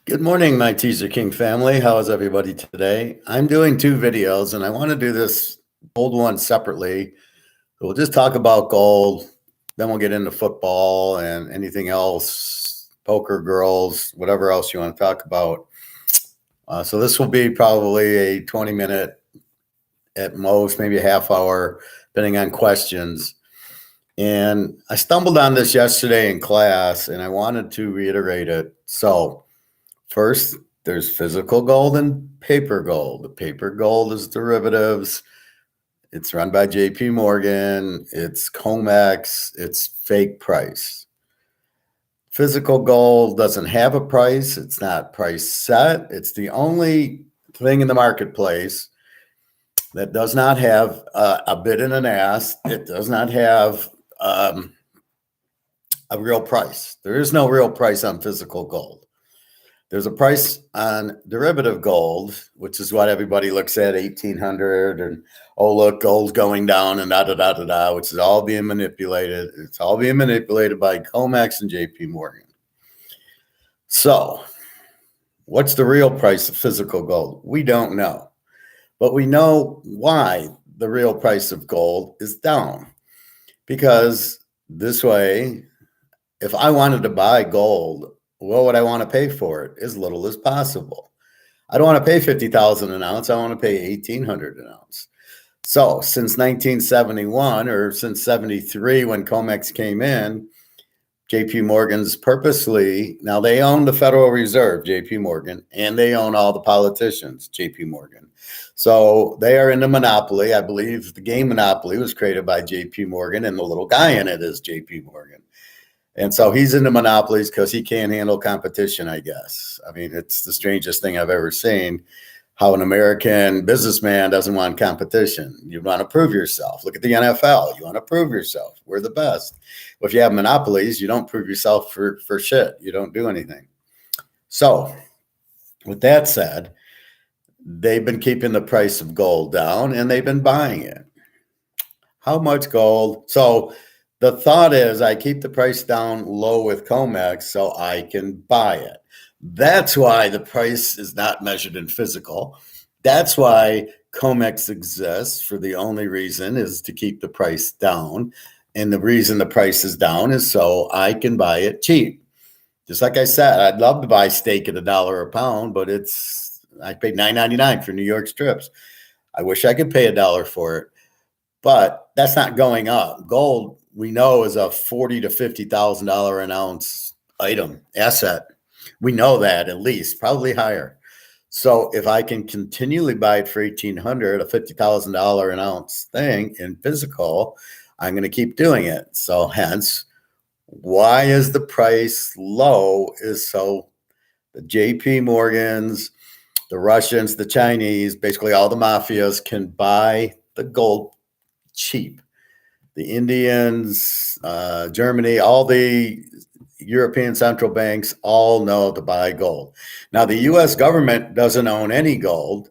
Good morning, my Teaserking family. How is everybody today? I'm doing two videos, and I want to do this gold one separately. We'll just talk about gold, then we'll get into football and anything else, poker, girls, whatever else you want to talk about. So this will be probably a 20-minute at most, maybe a half hour, depending on questions. And I stumbled on this yesterday in class, and I wanted to reiterate it. So first, there's physical gold and paper gold. The paper gold is derivatives. It's run by JP Morgan. It's COMEX. It's fake price. Physical gold doesn't have a price. It's not price set. It's the only thing in the marketplace that does not have a bid and an ask. It does not have a real price. There is no real price on physical gold. There's a price on derivative gold, which is what everybody looks at, 1800, and oh, look, gold's going down and da, which is all being manipulated. It's all being manipulated by COMEX and JP Morgan. So what's the real price of physical gold? We don't know, but we know why the real price of gold is down, because this way, if I wanted to buy gold, what would I want to pay for it? As little as possible. I don't want to pay 50,000 an ounce. I want to pay 1,800 an ounce. So since 1971 or since 73, when COMEX came in, JP Morgan's purposely, now they own the Federal Reserve, JP Morgan, and they own all the politicians, JP Morgan. So they are in the monopoly. I believe the game Monopoly was created by JP Morgan, and the little guy in it is JP Morgan. And so he's into monopolies because he can't handle competition, I guess. I mean, it's the strangest thing I've ever seen, how an American businessman doesn't want competition. You want to prove yourself. Look at the NFL. You want to prove yourself. We're the best. Well, if you have monopolies, you don't prove yourself for shit. You don't do anything. So with that said, they've been keeping the price of gold down, and they've been buying it. How much gold? So the thought is I keep the price down low with COMEX so I can buy it. That's why the price is not measured in physical. That's why COMEX exists, for the only reason is to keep the price down. And the reason the price is down is so I can buy it cheap. Just like I said, I'd love to buy steak at $1 a pound, but I paid $9.99 for New York strips. I wish I could pay $1 for it, but that's not going up. Gold, we know, is a $40,000 to $50,000 an ounce asset. We know that, at least, probably higher. So if I can continually buy it for $1,800, a $50,000 an ounce thing in physical, I'm going to keep doing it. So hence, why is the price low? Is so the JP Morgans, the Russians, the Chinese, basically all the mafias can buy the gold cheap. The Indians, Germany, all the European central banks all know to buy gold. Now, the U.S. government doesn't own any gold,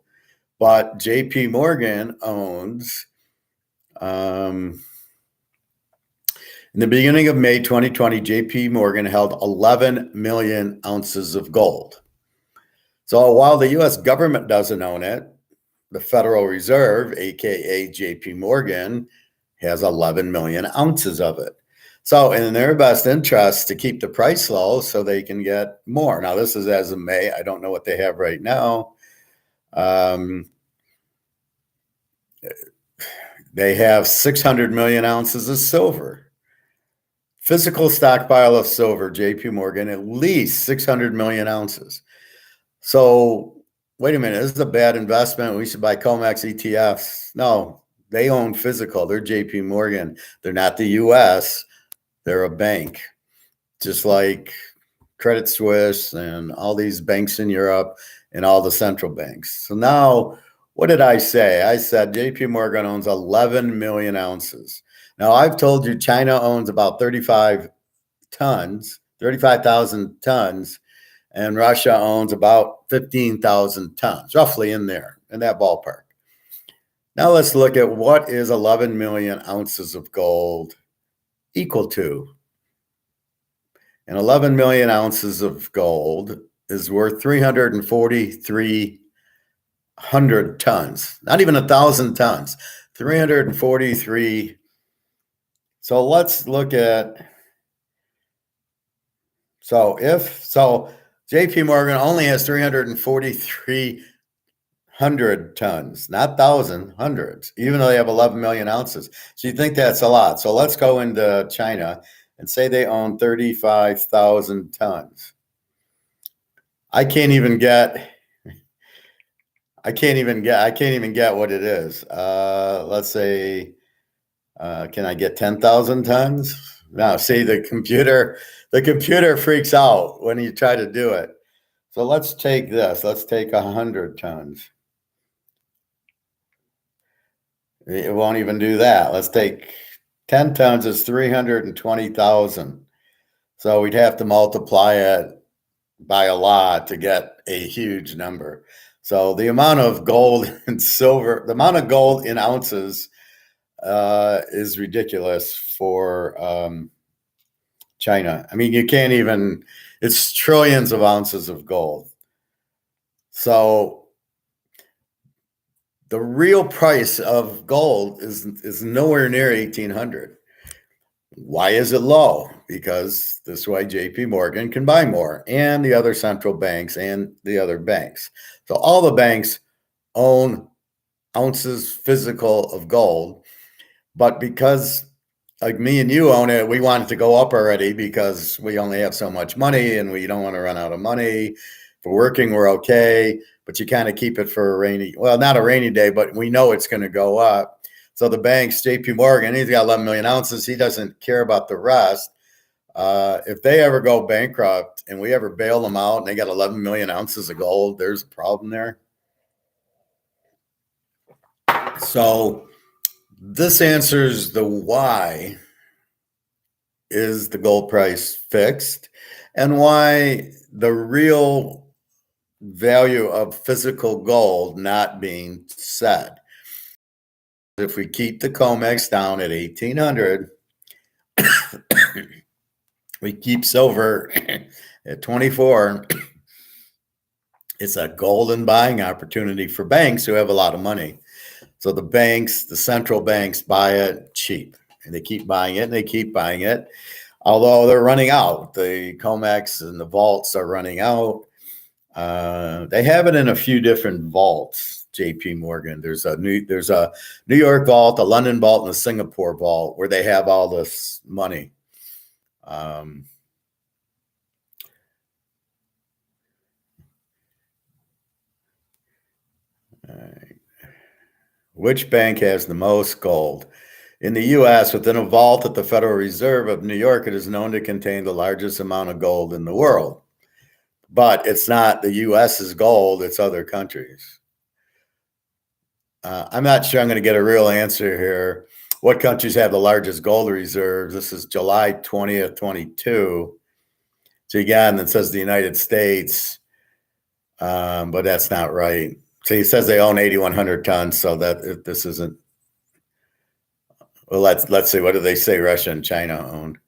but JP Morgan owns, in the beginning of May 2020, JP Morgan held 11 million ounces of gold. So while the U.S. government doesn't own it, the Federal Reserve, aka JP Morgan, has 11 million ounces of it. So in their best interest to keep the price low so they can get more. Now, this is as of May. I don't know what they have right now. They have 600 million ounces of silver. Physical stockpile of silver, JP Morgan, at least 600 million ounces. So wait a minute, this is a bad investment. We should buy COMEX ETFs. No, they own physical. They're JP Morgan. They're not the US. They're a bank, just like Credit Suisse and all these banks in Europe and all the central banks. So now, what did I say? I said JP Morgan owns 11 million ounces. Now, I've told you China owns about 35,000 tons, and Russia owns about 15,000 tons, roughly in there, in that ballpark. Now let's look at what is 11 million ounces of gold equal to. And 11 million ounces of gold is worth 3,4,300 tons, not even 1,000 tons, 343. So let's look at, so JP Morgan only has 343 tons, not thousand, hundreds, even though they have 11 million ounces. So you think that's a lot. So let's go into China and say they own 35,000 tons. I can't even get what it is. Let's say, can I get 10,000 tons? No, see, the computer freaks out when you try to do it. So let's take this. Let's take 100 tons. It won't even do that. Let's take 10 tons is 320,000. So we'd have to multiply it by a lot to get a huge number. So the amount of gold and silver, the amount of gold in ounces is ridiculous for China. I mean, you can't even, it's trillions of ounces of gold. So the real price of gold is nowhere near 1,800. Why is it low? Because this way JP Morgan can buy more, and the other central banks and the other banks. So all the banks own ounces physical of gold, but because like me and you own it, we want it to go up already because we only have so much money and we don't want to run out of money. For working, we're okay, but you kind of keep it for a rainy, well, not a rainy day, but we know it's going to go up. So the banks, JP Morgan, he's got 11 million ounces. He doesn't care about the rest. If they ever go bankrupt and we ever bail them out and they got 11 million ounces of gold, there's a problem there. So this answers the why is the gold price fixed and why the real value of physical gold not being set. If we keep the COMEX down at 1,800, we keep silver at 24, it's a golden buying opportunity for banks who have a lot of money. So the banks, the central banks buy it cheap, and they keep buying it and they keep buying it. Although they're running out, the COMEX and the vaults are running out. They have it in a few different vaults. JP Morgan. There's a New York vault, a London vault, and a Singapore vault where they have all this money. Which bank has the most gold? In the U.S., within a vault at the Federal Reserve of New York, it is known to contain the largest amount of gold in the world. But it's not the U.S.'s gold, it's other countries. I'm not sure I'm going to get a real answer here. What countries have the largest gold reserves? This is July 20th, 22. So again, it says the United States, but that's not right. So he says they own 8,100 tons, so that this isn't. Well, let's see. What do they say Russia and China own?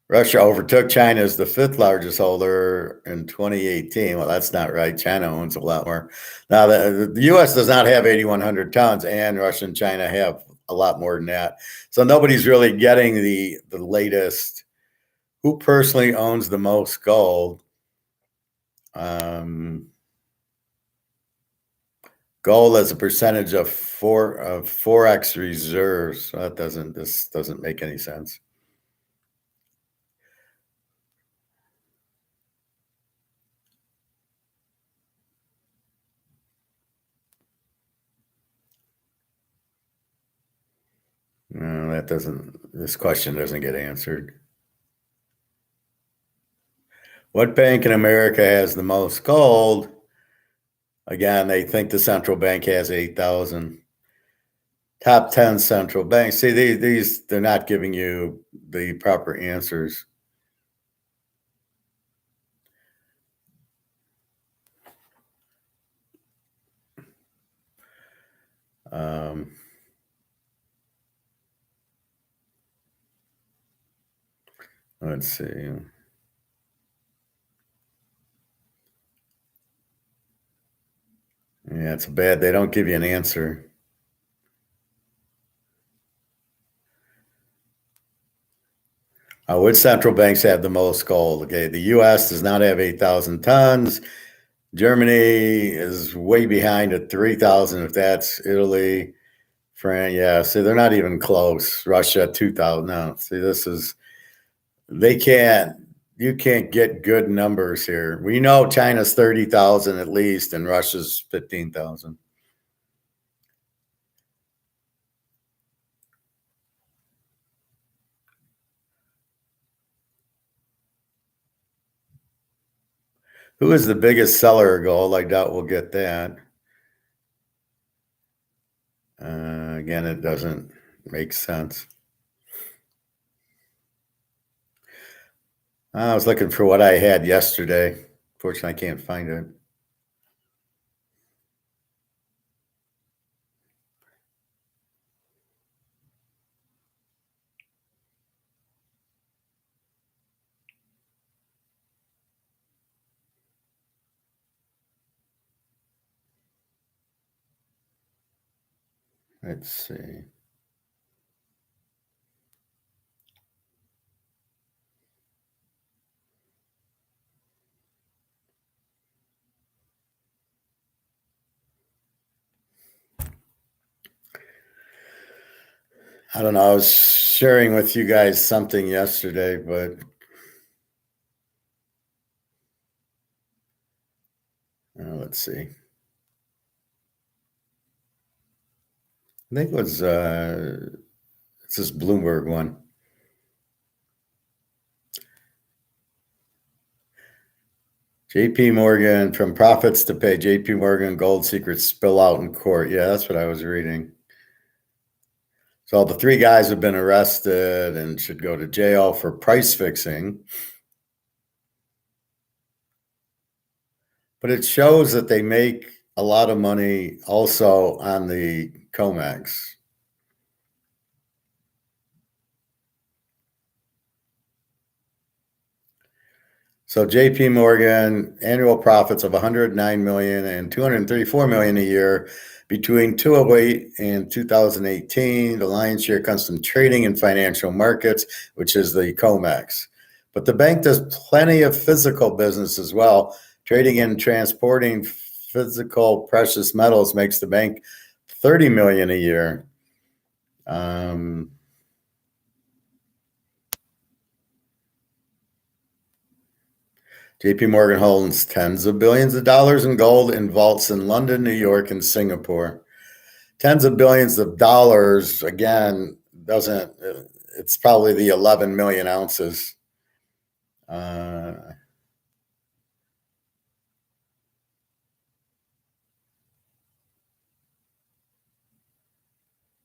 Russia overtook China as the fifth largest holder in 2018. Well, that's not right. China owns a lot more. Now, the U.S. does not have 8,100 tons, and Russia and China have a lot more than that. So nobody's really getting the latest. Who personally owns the most gold? Gold as a percentage of Forex reserves. So this doesn't make any sense. No, this question doesn't get answered. What bank in America has the most gold? Again, they think the central bank has 8,000. Top 10 central banks. See, these they're not giving you the proper answers. Let's see. Yeah, it's bad. They don't give you an answer. Which central banks have the most gold? Okay, the U.S. does not have 8,000 tons. Germany is way behind at 3,000, if that's Italy. France, yeah, see, they're not even close. Russia, 2,000. No, see, you can't get good numbers here. We know China's 30,000 at least, and Russia's 15,000. Who is the biggest seller of gold? I doubt we'll get that. Again, it doesn't make sense. I was looking for what I had yesterday. Fortunately, I can't find it. Let's see. I don't know. I was sharing with you guys something yesterday, but let's see. I think it was it's this Bloomberg one. JP Morgan, from profits to pay JP Morgan gold secrets spill out in court. Yeah, that's what I was reading. So the three guys have been arrested and should go to jail for price fixing. But it shows that they make a lot of money also on the COMEX. So JP Morgan, annual profits of 109 million and 234 million a year between 2008 and 2018. The lion's share comes from trading and financial markets, which is the COMEX. But the bank does plenty of physical business as well. Trading and transporting physical precious metals makes the bank 30 million a year. JP Morgan holds tens of billions of dollars in gold in vaults in London, New York, and Singapore. Tens of billions of dollars, again, it's probably the 11 million ounces.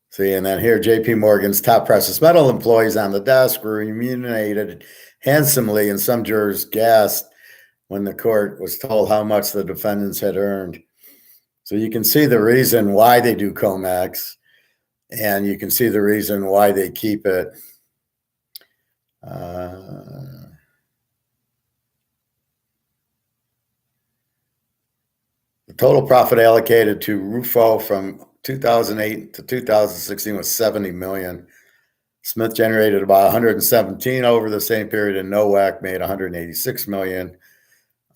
See, and then here, JP Morgan's top precious metal employees on the desk were remunerated handsomely, and some jurors gasped when the court was told how much the defendants had earned. So you can see the reason why they do COMEX, and you can see the reason why they keep it. The total profit allocated to Rufo from 2008 to 2016 was 70 million. Smith generated about 117 over the same period, and Nowak made 186 million.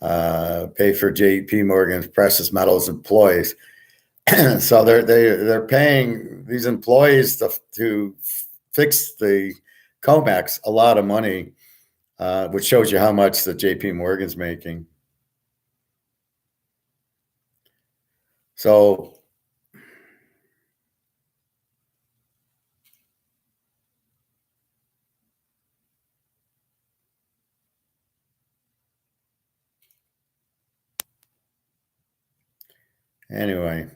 Pay for JP Morgan's precious metals employees. So they're paying these employees to fix the COMEX a lot of money, which shows you how much the JP Morgan's making. So anyway,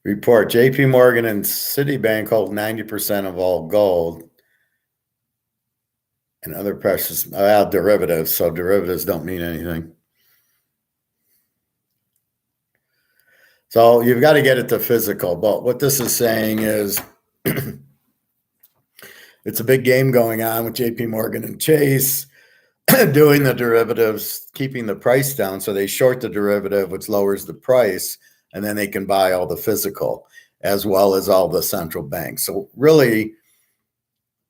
report JP Morgan and Citibank hold 90% of all gold and other precious derivatives. So derivatives don't mean anything. So you've got to get it to physical. But what this is saying is it's a big game going on with JP Morgan and Chase. doing the derivatives, keeping the price down. So they short the derivative, which lowers the price, and then they can buy all the physical as well as all the central banks. So really,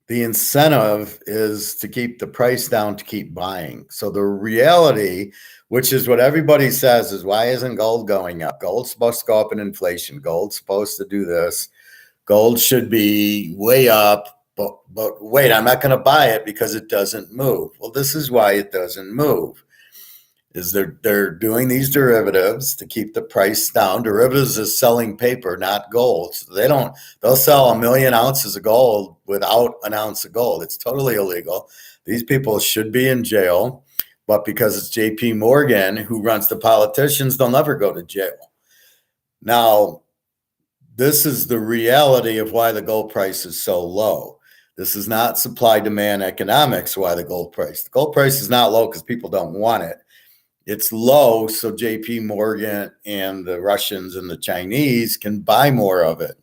the incentive is to keep the price down to keep buying. So the reality, which is what everybody says, is why isn't gold going up? Gold's supposed to go up in inflation. Gold's supposed to do this. Gold should be way up. But wait, I'm not going to buy it because it doesn't move. Well, this is why it doesn't move. Is they're doing these derivatives to keep the price down. Derivatives is selling paper, not gold. So they'll sell 1,000,000 ounces of gold without an ounce of gold. It's totally illegal. These people should be in jail, but because it's JP Morgan who runs the politicians, they'll never go to jail. Now, this is the reality of why the gold price is so low. This is not supply demand economics why the gold price is not low because people don't want it. It's low so JP Morgan and the Russians and the Chinese can buy more of it.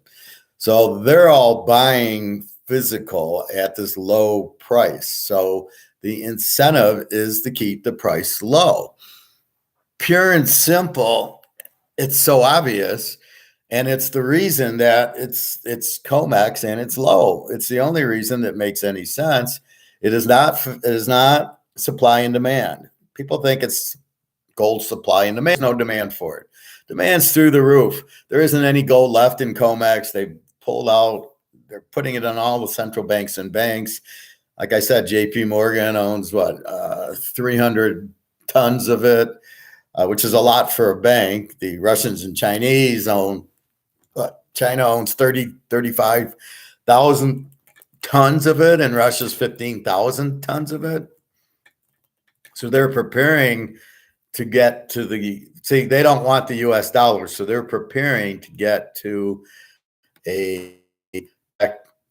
So they're all buying physical at this low price. So the incentive is to keep the price low. Pure and simple, it's so obvious. And it's the reason that it's COMEX and it's low. It's the only reason that makes any sense. It is not supply and demand. People think it's gold supply and demand. There's no demand for it. Demand's through the roof. There isn't any gold left in COMEX. They've pulled out. They're putting it on all the central banks and banks. Like I said, JP Morgan owns 300 tons of it, which is a lot for a bank. The Russians and Chinese own China owns 35,000 tons of it, and Russia's 15,000 tons of it. So they're preparing to get to they don't want the US dollar, so they're preparing to get to a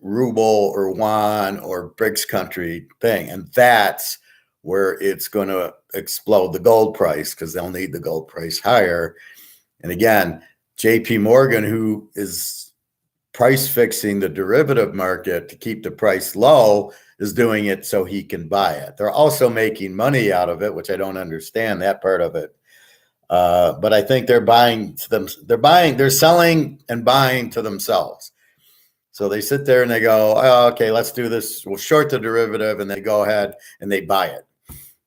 ruble or yuan or BRICS country thing. And that's where it's going to explode the gold price because they'll need the gold price higher. And again, JP Morgan, who is price fixing the derivative market to keep the price low, is doing it so he can buy it. They're also making money out of it, which I don't understand that part of it. But I think they're selling and buying to themselves. So they sit there and they go, oh, okay, let's do this. We'll short the derivative, and they go ahead and they buy it.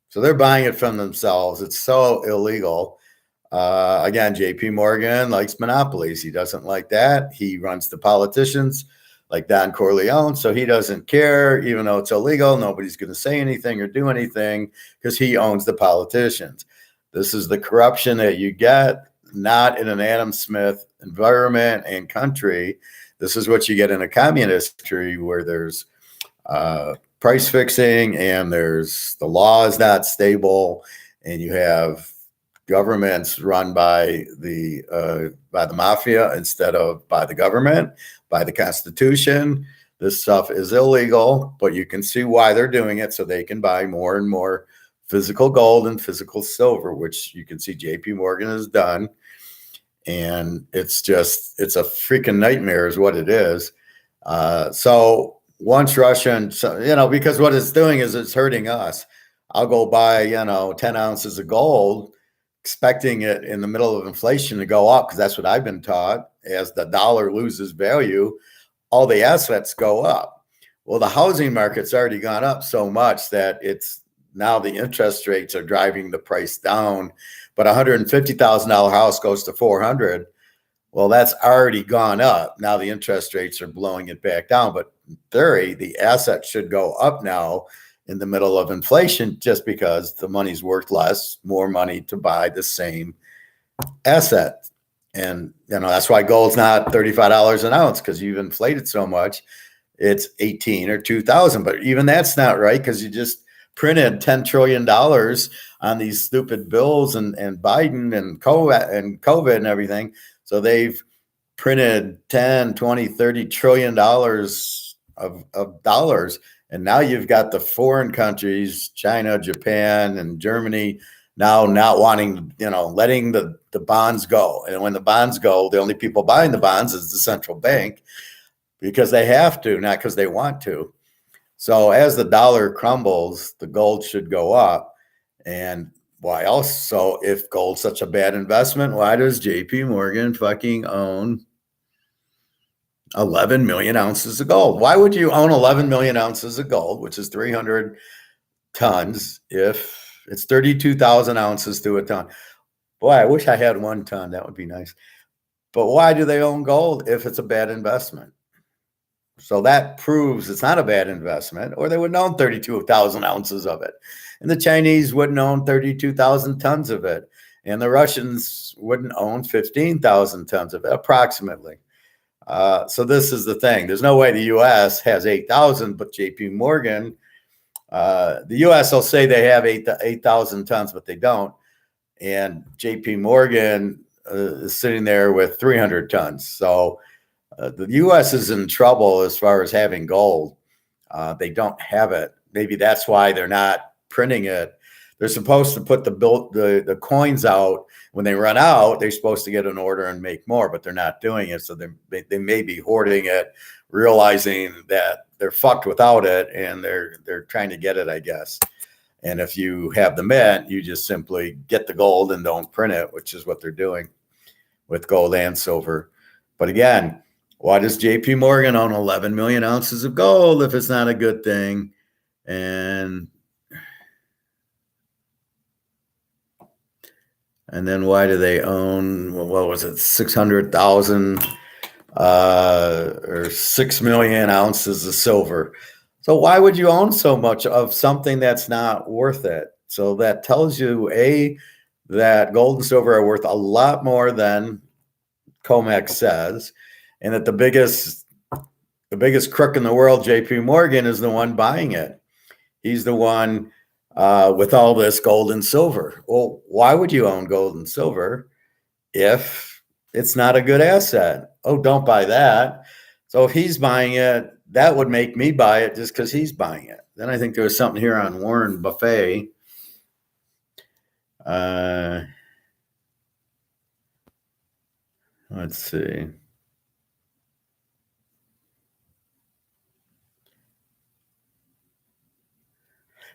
So they're buying it from themselves. It's so illegal. Again, JP Morgan likes monopolies. He doesn't like that. He runs the politicians like Don Corleone. So he doesn't care, even though it's illegal. Nobody's going to say anything or do anything because he owns the politicians. This is the corruption that you get, not in an Adam Smith environment and country. This is what you get in a communist country where there's price fixing and there's the law is not stable, and you have governments run by the mafia instead of by the government, by the Constitution. This stuff is illegal, but you can see why they're doing it, so they can buy more and more physical gold and physical silver, which you can see JP Morgan has done. And it's a freaking nightmare is what it is. So once Russia and, because what it's doing is it's hurting us. I'll go buy, 10 ounces of gold, expecting it in the middle of inflation to go up, because that's what I've been taught. As the dollar loses value, all the assets go up. Well, the housing market's already gone up so much that it's now the interest rates are driving the price down. But $150,000 house goes to 400. Well, that's already gone up. Now the interest rates are blowing it back down. But in theory, the asset should go up now in the middle of inflation, just because the money's worth less, more money to buy the same asset. And, that's why gold's not $35 an ounce, because you've inflated so much. It's 18 or 2,000. But even that's not right, because you just printed $10 trillion on these stupid bills and Biden and COVID and everything. So they've printed 10, 20, 30 trillion dollars of dollars. And now you've got the foreign countries, China, Japan, and Germany, now not wanting, letting the bonds go. And when the bonds go, the only people buying the bonds is the central bank, because they have to, not because they want to. So as the dollar crumbles, the gold should go up. And why else? So if gold's such a bad investment, why does JP Morgan fucking own 11 million ounces of gold? Why would you own 11 million ounces of gold, which is 300 tons, if it's 32,000 ounces to a ton? Boy, I wish I had 1 ton. That would be nice. But why do they own gold if it's a bad investment? So that proves it's not a bad investment, or they wouldn't own 32,000 ounces of it. And the Chinese wouldn't own 32,000 tons of it. And the Russians wouldn't own 15,000 tons of it, approximately. So this is the thing. There's no way the U.S. has 8,000, but JP Morgan, the U.S. will say they have 8,000 tons, but they don't. And JP Morgan is sitting there with 300 tons. So the U.S. is in trouble as far as having gold. They don't have it. Maybe that's why they're not printing it. They're supposed to put the coins out. When they run out, they're supposed to get an order and make more, but they're not doing it. So they may be hoarding it, realizing that they're fucked without it, and they're trying to get it, I guess. And if you have the mint, you just simply get the gold and don't print it, which is what they're doing with gold and silver. But again, why does JP Morgan own 11 million ounces of gold if it's not a good thing? And then why do they own, what was it, 600,000 or 6 million ounces of silver? So why would you own so much of something that's not worth it? So that tells you, A, that gold and silver are worth a lot more than COMEX says, and that the biggest crook in the world, JP Morgan, is the one buying it. He's the one with all this gold and silver. Well, why would you own gold and silver if it's not a good asset? Oh, don't buy that. So if he's buying it, that would make me buy it just because he's buying it. Then I think there was something here on Warren Buffett. Let's see.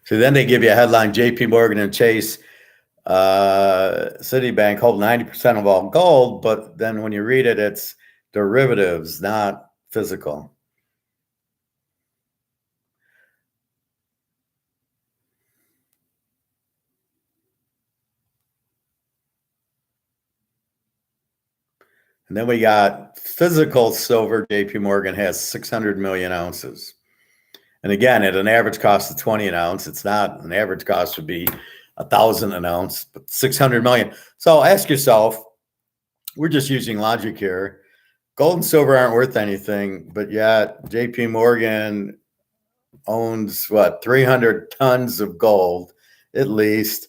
So then they give you a headline: JP Morgan and Chase, Citibank hold 90% of all gold. But then when you read it, it's derivatives, not physical. And then we got physical silver. JP Morgan has 600 million ounces. And again, at an average cost of 20 an ounce, it's not, an average cost would be 1,000 an ounce, but 600 million. So ask yourself, we're just using logic here. Gold and silver aren't worth anything, but yet JP Morgan owns what, 300 tons of gold at least.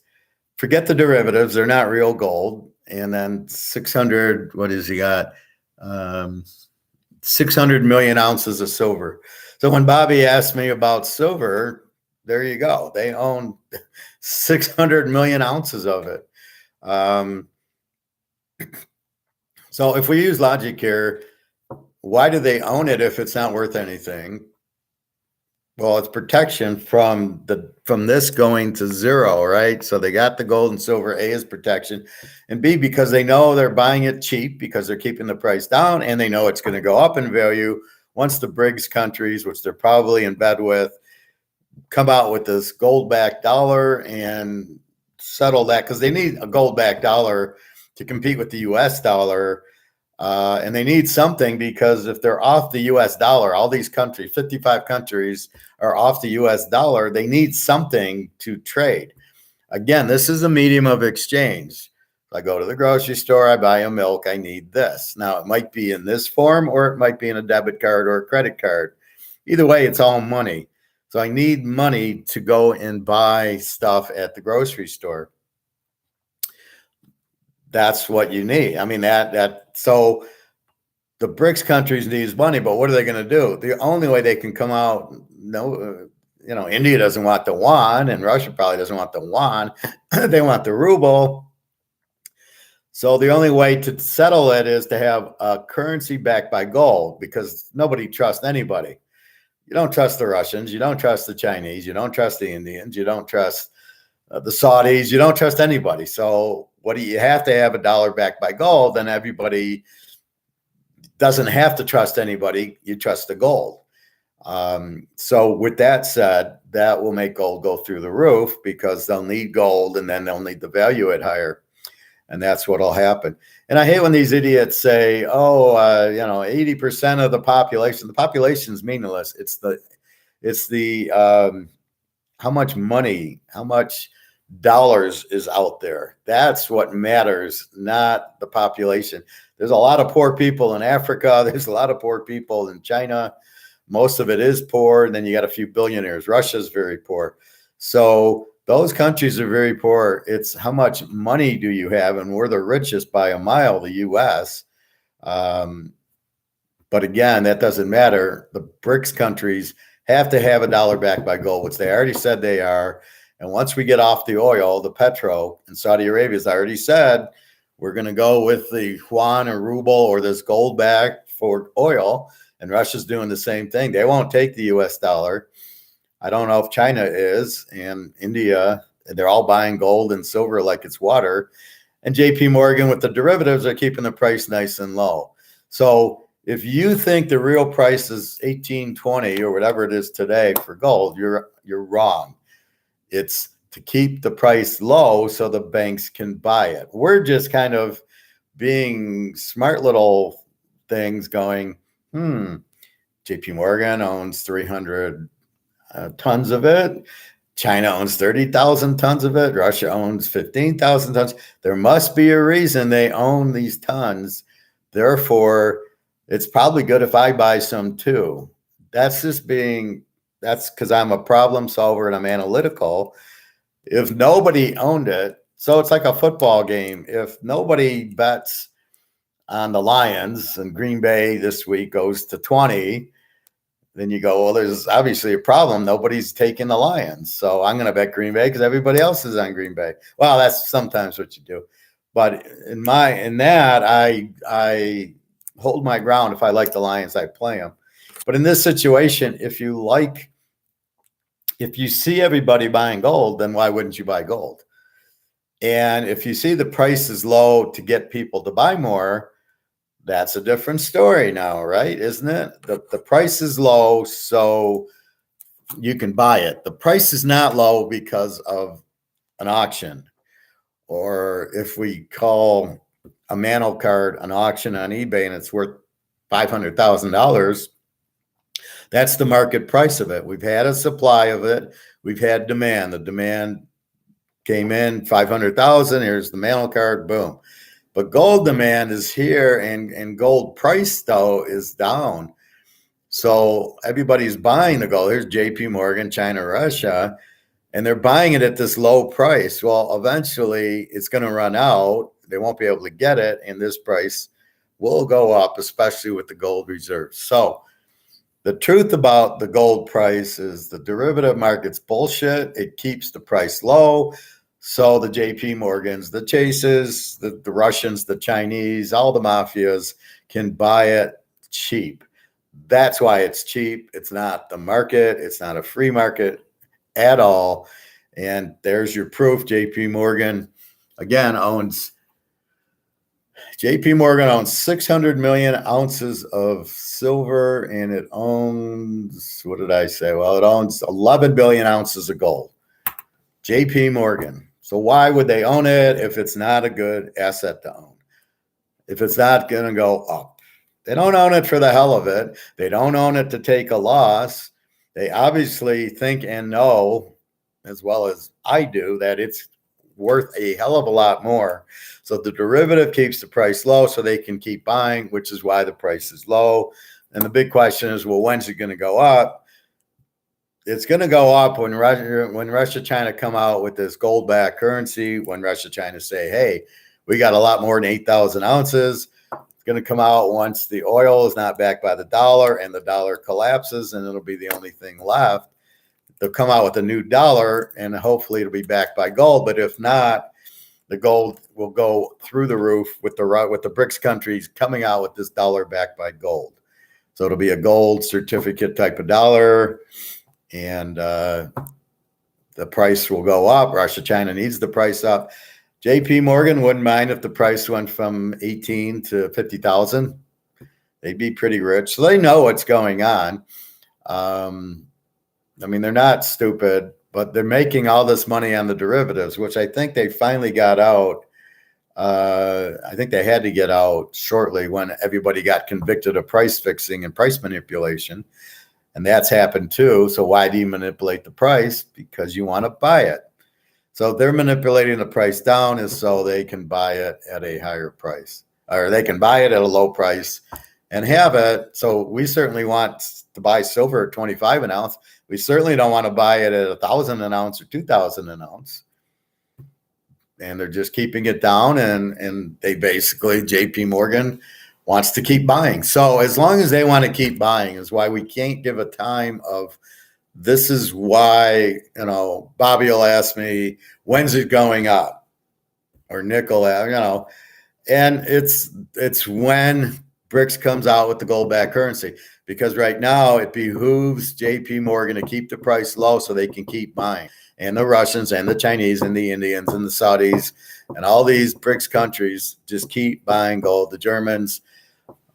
Forget the derivatives, they're not real gold. And then 600, what has he got? 600 million ounces of silver. So when Bobby asked me about silver, there you go. They own 600 million ounces of it. So if we use logic here, why do they own it if it's not worth anything? Well, it's protection from this going to zero, right? So they got the gold and silver. A is protection, and B, because they know they're buying it cheap because they're keeping the price down, and they know it's going to go up in value once the BRICS countries, which they're probably in bed with, come out with this gold-backed dollar and settle that, because they need a gold-backed dollar to compete with the U.S. dollar. And they need something, because if they're off the US dollar, all these countries, 55 countries are off the US dollar, they need something to trade. Again, this is a medium of exchange. If I go to the grocery store, I buy a milk, I need this. Now, it might be in this form, or it might be in a debit card or a credit card. Either way, it's all money. So I need money to go and buy stuff at the grocery store. That's what you need. I mean, so the BRICS countries need money, but what are they going to do? The only way they can come out, India doesn't want the yuan, and Russia probably doesn't want the yuan. They want the ruble. So the only way to settle it is to have a currency backed by gold, because nobody trusts anybody. You don't trust the Russians. You don't trust the Chinese. You don't trust the Indians. You don't trust the Saudis. You don't trust anybody. So what do you have to have a dollar backed by gold? Then everybody doesn't have to trust anybody. You trust the gold. So with that said, that will make gold go through the roof because they'll need gold and then they'll need to value it higher. And that's what'll happen. And I hate when these idiots say, 80% of the population is meaningless. It's the how much money, how much dollars is out there. That's what matters, not the population. There's a lot of poor people in Africa. There's a lot of poor people in China. Most of it is poor. And then you got a few billionaires. Russia's very poor. So those countries are very poor. It's how much money do you have? And we're the richest by a mile, the U.S. But again, that doesn't matter. The BRICS countries have to have a dollar backed by gold, which they already said they are. And once we get off the oil, the petro, and Saudi Arabia has already said, we're going to go with the yuan or ruble or this gold back for oil. And Russia's doing the same thing. They won't take the U.S. dollar. I don't know if China is, and India, they're all buying gold and silver like it's water. And JP Morgan with the derivatives are keeping the price nice and low. So if you think the real price is 1820 or whatever it is today for gold, you're wrong. It's to keep the price low so the banks can buy it. We're just kind of being smart little things going, JP Morgan owns 300 tons of it. China owns 30,000 tons of it. Russia owns 15,000 tons. There must be a reason they own these tons. Therefore, it's probably good if I buy some too. That's because I'm a problem solver and I'm analytical. If nobody owned it, so it's like a football game. If nobody bets on the Lions and Green Bay this week goes to 20, then you go, well, there's obviously a problem. Nobody's taking the Lions. So I'm going to bet Green Bay because everybody else is on Green Bay. Well, that's sometimes what you do. But in that, I hold my ground. If I like the Lions, I play them. But in this situation, if you see everybody buying gold, then why wouldn't you buy gold? And if you see the price is low to get people to buy more, that's a different story now, right? Isn't it? The price is low, so you can buy it. The price is not low because of an auction. Or if we call a Mantle card an auction on eBay and it's worth $500,000, that's the market price of it. We've had a supply of it. We've had demand. The demand came in 500,000. Here's the Mantle card. Boom. But gold demand is here, and gold price, though, is down. So everybody's buying the gold. Here's JP Morgan, China, Russia, and they're buying it at this low price. Well, eventually it's going to run out. They won't be able to get it, and this price will go up, especially with the gold reserves. So the truth about the gold price is the derivative market's bullshit. It keeps the price low. So the JP Morgans, the Chases, the Russians, the Chinese, all the mafias can buy it cheap. That's why it's cheap. It's not the market. It's not a free market at all. And there's your proof. JP Morgan owns 600 million ounces of silver, and it owns, what did I say? Well, it owns 11 billion ounces of gold. JP Morgan. So why would they own it if it's not a good asset to own? If it's not going to go up? They don't own it for the hell of it. They don't own it to take a loss. They obviously think and know, as well as I do, that it's worth a hell of a lot more. So the derivative keeps the price low so they can keep buying, which is why the price is low. And the big question is, well, when's it going to go up? It's going to go up when Russia, China come out with this gold-backed currency, when Russia, China say, hey, we got a lot more than 8,000 ounces. It's going to come out once the oil is not backed by the dollar and the dollar collapses, and it'll be the only thing left. They'll come out with a new dollar, and hopefully it'll be backed by gold. But if not, the gold will go through the roof with the BRICS countries coming out with this dollar backed by gold. So it'll be a gold certificate type of dollar, and the price will go up. Russia, China needs the price up. JP Morgan wouldn't mind if the price went from 18 to 50,000. They'd be pretty rich. So they know what's going on. I mean, they're not stupid, but they're making all this money on the derivatives, which I think they finally got out. I think they had to get out shortly when everybody got convicted of price fixing and price manipulation. And that's happened too. So why do you manipulate the price? Because you want to buy it. So they're manipulating the price down is so they can buy it at a higher price, or they can buy it at a low price and have it. So we certainly want to buy silver at 25 an ounce. We certainly don't want to buy it at 1,000 an ounce or 2,000 an ounce. And they're just keeping it down, and they basically, JP Morgan wants to keep buying. So as long as they want to keep buying is why we can't give a time of, this is why, Bobby will ask me, when's it going up? Or Nick will, and it's when BRICS comes out with the gold-backed currency, because right now it behooves JP Morgan to keep the price low so they can keep buying. And the Russians and the Chinese and the Indians and the Saudis and all these BRICS countries just keep buying gold. The Germans,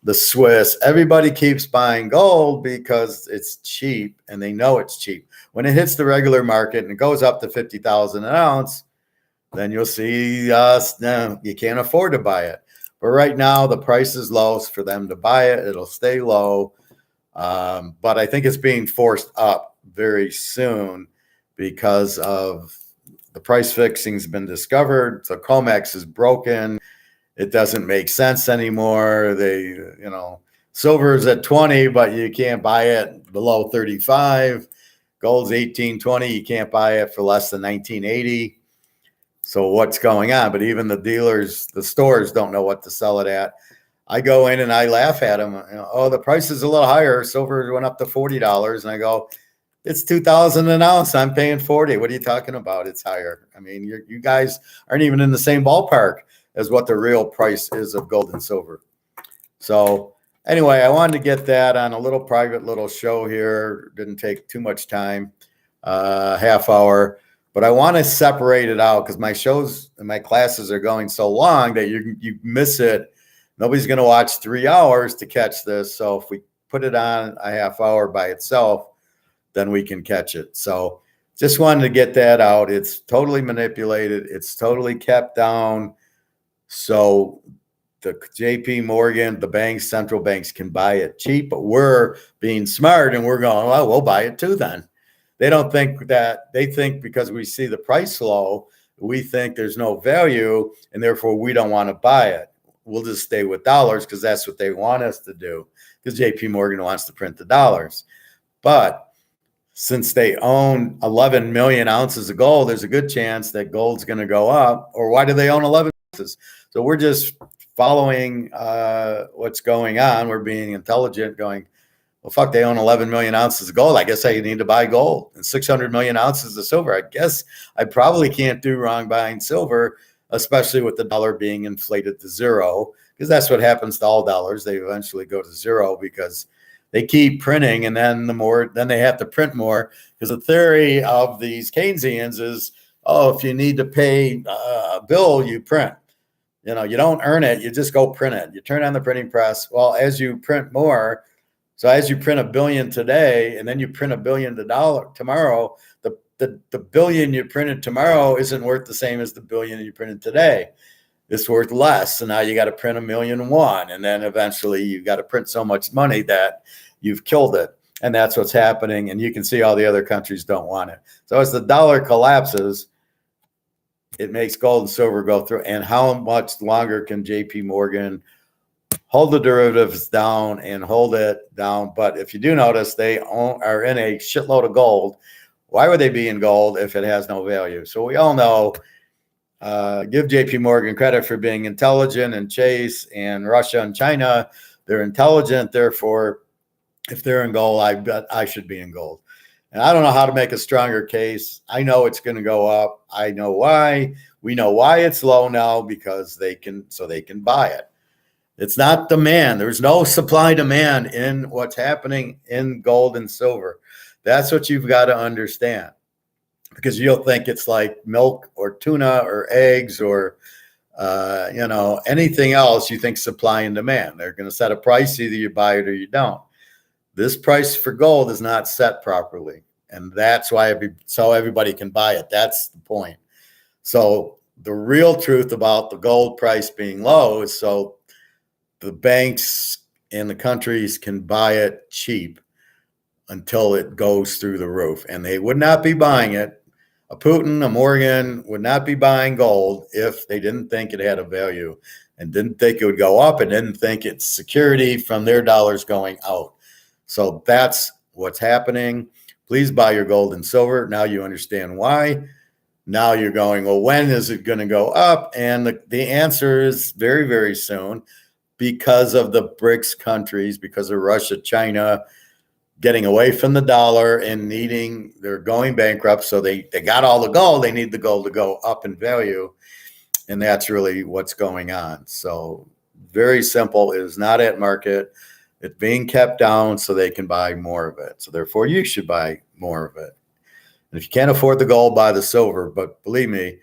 the Swiss, everybody keeps buying gold because it's cheap, and they know it's cheap. When it hits the regular market and it goes up to 50,000 an ounce, then you'll see no, you can't afford to buy it. But right now the price is low for them to buy it. It'll stay low. But I think it's being forced up very soon because of the price fixing's been discovered. So COMEX is broken. It doesn't make sense anymore. Silver's at 20, but you can't buy it below 35. Gold's 1820. You can't buy it for less than 1980. So what's going on? But even the dealers, the stores don't know what to sell it at. I go in and I laugh at them. Oh, the price is a little higher. Silver went up to $40. And I go, it's 2,000 an ounce. I'm paying 40. What are you talking about? It's higher. I mean, you guys aren't even in the same ballpark as what the real price is of gold and silver. So anyway, I wanted to get that on a little private little show here. Didn't take too much time, half hour. But I want to separate it out because my shows and my classes are going so long that you miss it. Nobody's going to watch 3 hours to catch this. So if we put it on a half hour by itself, then we can catch it. So just wanted to get that out. It's totally manipulated. It's totally kept down. So the JP Morgan, the banks, central banks can buy it cheap, but we're being smart and we're going, well, we'll buy it too then. They don't think that. They think because we see the price low, we think there's no value, and therefore we don't want to buy it. We'll just stay with dollars because that's what they want us to do, because JP Morgan wants to print the dollars. But since they own 11 million ounces of gold, there's a good chance that gold's going to go up. Or why do they own 11 ounces? So we're just following what's going on. We're being intelligent, going, well, fuck, they own 11 million ounces of gold. I guess I need to buy gold. And 600 million ounces of silver. I guess I probably can't do wrong buying silver, especially with the dollar being inflated to zero, because that's what happens to all dollars. They eventually go to zero because they keep printing, and then then they have to print more, because the theory of these Keynesians is, oh, if you need to pay a bill, you print. You don't earn it. You just go print it. You turn on the printing press. Well, as you print more, so as you print 1 billion today, and then you print $1 billion tomorrow, the billion you printed tomorrow isn't worth the same as the billion you printed today. It's worth less. So now you got to print 1,000,001. And then eventually you got to print so much money that you've killed it. And that's what's happening. And you can see all the other countries don't want it. So as the dollar collapses, it makes gold and silver go through. And how much longer can JP Morgan hold the derivatives down and hold it down? But if you do notice, they are in a shitload of gold. Why would they be in gold if it has no value? So we all know, give JP Morgan credit for being intelligent, and Chase and Russia and China, they're intelligent. Therefore, if they're in gold, I bet I should be in gold. And I don't know how to make a stronger case. I know it's going to go up. I know why. We know why it's low now, because they can buy it. It's not demand. There's no supply demand in what's happening in gold and silver. That's what you've got to understand, because you'll think it's like milk or tuna or eggs or anything else. You think supply and demand. They're going to set a price, either you buy it or you don't. This price for gold is not set properly, and that's why so everybody can buy it. That's the point. So the real truth about the gold price being low is so the banks and the countries can buy it cheap until it goes through the roof. And they would not be buying it. A Putin, a Morgan would not be buying gold if they didn't think it had a value and didn't think it would go up and didn't think it's security from their dollars going out. So that's what's happening. Please buy your gold and silver. Now you understand why. Now you're going, well, when is it going to go up? And the answer is very, very soon, because of the BRICS countries, because of Russia, China getting away from the dollar and they're going bankrupt. So they got all the gold. They need the gold to go up in value. And that's really what's going on. So very simple. It is not at market. It's being kept down so they can buy more of it. So therefore you should buy more of it. And if you can't afford the gold, buy the silver. But believe me,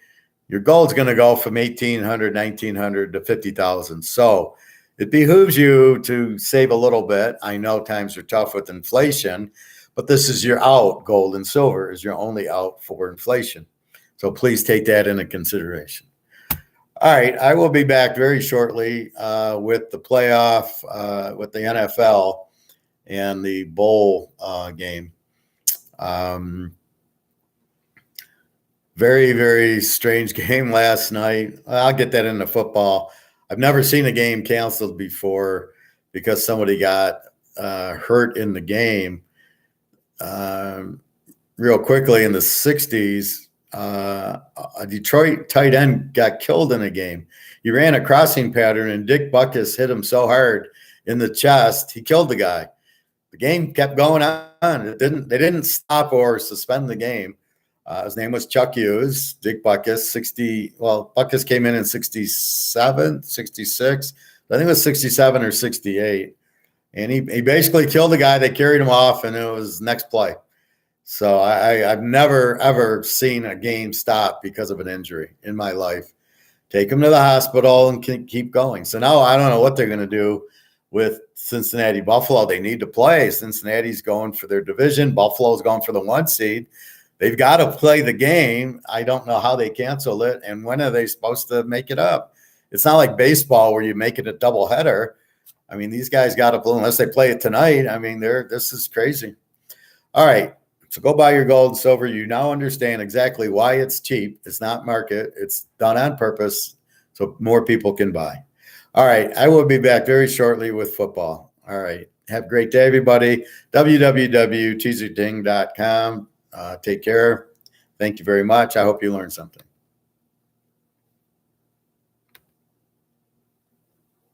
your gold's going to go from 1,800, 1,900 to 50,000. So it behooves you to save a little bit. I know times are tough with inflation, but this is your out. Gold and silver is your only out for inflation. So please take that into consideration. All right, I will be back very shortly with the playoff, with the NFL and the bowl game. Very, very strange game last night. I'll get that into football. I've never seen a game canceled before because somebody got hurt in the game. Real quickly, in the 60s, a Detroit tight end got killed in a game. He ran a crossing pattern, and Dick Butkus hit him so hard in the chest, he killed the guy. The game kept going on. They didn't stop or suspend the game. His name was Chuck Hughes, Dick Butkus, Butkus came in 67, 66. I think it was 67 or 68. And he basically killed the guy. They carried him off, and it was next play. So I've never, ever seen a game stop because of an injury in my life. Take him to the hospital and keep going. So now I don't know what they're going to do with Cincinnati Buffalo. They need to play. Cincinnati's going for their division. Buffalo's going for the 1 seed. They've got to play the game. I don't know how they cancel it, and when are they supposed to make it up? It's not like baseball where you make it a doubleheader. I mean, these guys got to play unless they play it tonight. I mean, this is crazy. All right, so go buy your gold and silver. You now understand exactly why it's cheap. It's not market. It's done on purpose so more people can buy. All right, I will be back very shortly with football. All right, have a great day, everybody. www.teaserking.com. Take care. Thank you very much. I hope you learned something.